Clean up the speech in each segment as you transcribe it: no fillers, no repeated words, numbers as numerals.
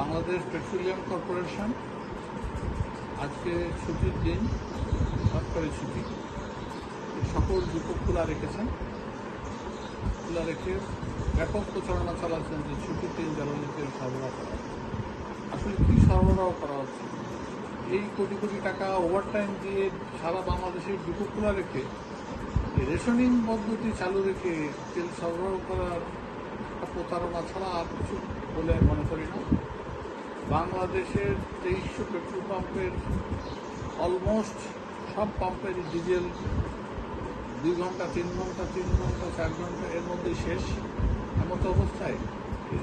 Bangladesh petroleum corporation আজকে ছুটির দিন, সরকারি ছুটি, সকল ডিপো খোলা রেখেছেন। খোলা রেখে ব্যাপক প্রচারণা চালাচ্ছেন যে ছুটির দিন জ্বালানি তেল সরবরাহ করা। আসলে কী সরবরাহ করা হচ্ছে? এই কোটি কোটি টাকা ওভারটাইম দিয়ে সারা বাংলাদেশের ডিপো খোলা রেখে রেশনিং পদ্ধতি চালু রেখে তেল সরবরাহ করার প্রতারণা ছাড়া আর কিছু বলে আমি মনে করি না। বাংলাদেশের 2300 পেট্রোল পাম্পের অলমোস্ট সব পাম্পেরই ডিজেল 2 ঘন্টা 3 ঘন্টা 3 ঘন্টা 4 ঘন্টা এর মধ্যেই শেষ। এমতো অবস্থায়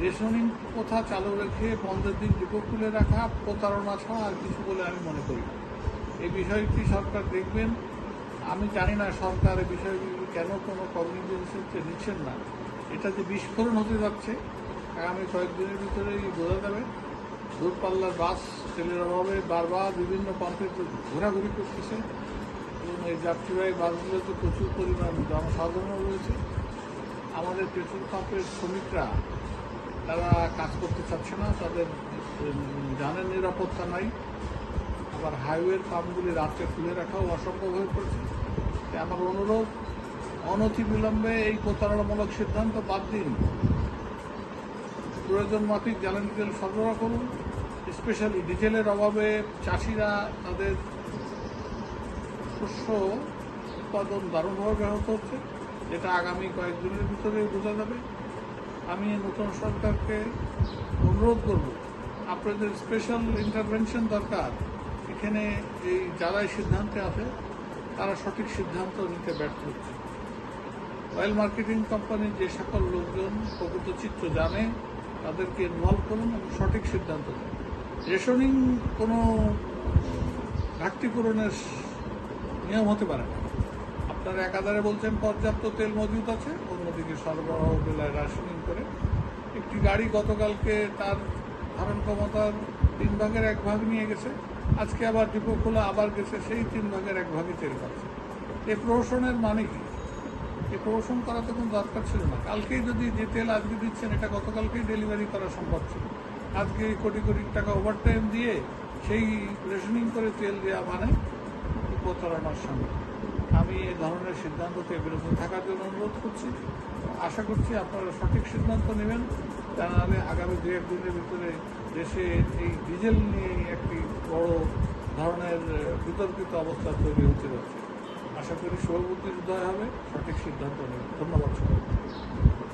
রেশনিং প্রথা চালু রেখে বন্ধের দিন ডিপো খুলে রাখা প্রতারণা ছাড়া আর কিছু বলে আমি মনে করি না। এই বিষয়টি সরকার দেখবেন। আমি জানি না সরকার এই বিষয়গুলি কেন কোনো কগনিজেন্সে নিচ্ছেন না। এটা যে বিস্ফোরণ হতে যাচ্ছে আগামী কয়েকদিনের ভিতরেই বোঝা যাবে। দূরপাল্লার বাস তেলের অভাবে বারবার বিভিন্ন পাম্পে ঘোরাঘুরি করতেছে এবং এই যাত্রীবাহী বাসগুলোতে প্রচুর পরিমাণ জনসাধারণ রয়েছে। আমাদের পেট্রোল পাম্পের শ্রমিকরা তারা কাজ করতে চাচ্ছে না, তাদের যানের নিরাপত্তা নাই। আবার হাইওয়ের পাম্পগুলি রাত্রে খুলে রাখাও অসম্ভব হয়ে পড়ছে। আমার অনুরোধ, অনতিবিলম্বে এই প্রতারণামূলক সিদ্ধান্ত বাদ দিন। প্রয়োজন মাফিক জ্বালানি তেল সরবরাহ করুন। স্পেশালি ডিজেলের অভাবে চাষিরা তাদের শস্য উৎপাদন দারুণভাবে ব্যাহত হচ্ছে, যেটা আগামী কয়েকদিনের ভিতরে বোঝা যাবে। আমি নতুন সরকারকে অনুরোধ করব, আপনাদের স্পেশাল ইন্টারভেনশন দরকার। এখানে এই যারাই সিদ্ধান্তে আছে তারা সঠিক সিদ্ধান্ত নিতে ব্যর্থ হচ্ছে। অয়েল মার্কেটিং কোম্পানির যে সকল লোকজন প্রকৃত চিত্র জানে তাদেরকে ইনভলভ করুন এবং সঠিক সিদ্ধান্ত দেন। রেশনিং কোনো ঘাটতি পূরণের নিয়ম হতে পারে না। আপনারা একাধারে বলছেন পর্যাপ্ত তেল মজুদ আছে, অন্যদিকে সরবরাহ বেলায় রেশনিং করে একটি গাড়ি গতকালকে তার ধারণ ক্ষমতার 3 ভাগের 1 ভাগ নিয়ে গেছে, আজকে আবার ডিপো খোলা আবার গেছে, সেই 3 ভাগের 1 ভাগই তেল পাচ্ছে। এই প্রহসনের মানে কি? এই প্রহসন করা তো কোনো দরকার ছিল না। কালকেই যদি যে তেল আজকে দিচ্ছেন এটা গতকালকেই ডেলিভারি করা সম্ভব ছিল। আজকে কোটি কোটি টাকা ওভারটাইম দিয়ে সেই রেশনিং করে তেল দেওয়া মানে প্রতারণার সঙ্গে। আমি এই ধরনের সিদ্ধান্ত থেকে বিরত থাকার জন্য অনুরোধ করছি। আশা করছি আপনারা সঠিক সিদ্ধান্ত নেবেন, তা নাহলে আগামী 2-1 দিনের ভিতরে দেশে এই ডিজেল নিয়ে একটি বড় ধরনের বিতর্কিত অবস্থা তৈরি হতে যাচ্ছে। আশা করি শুভবুদ্ধির উদয় হবে, সঠিক সিদ্ধান্ত নেবেন। ধন্যবাদ সবাই।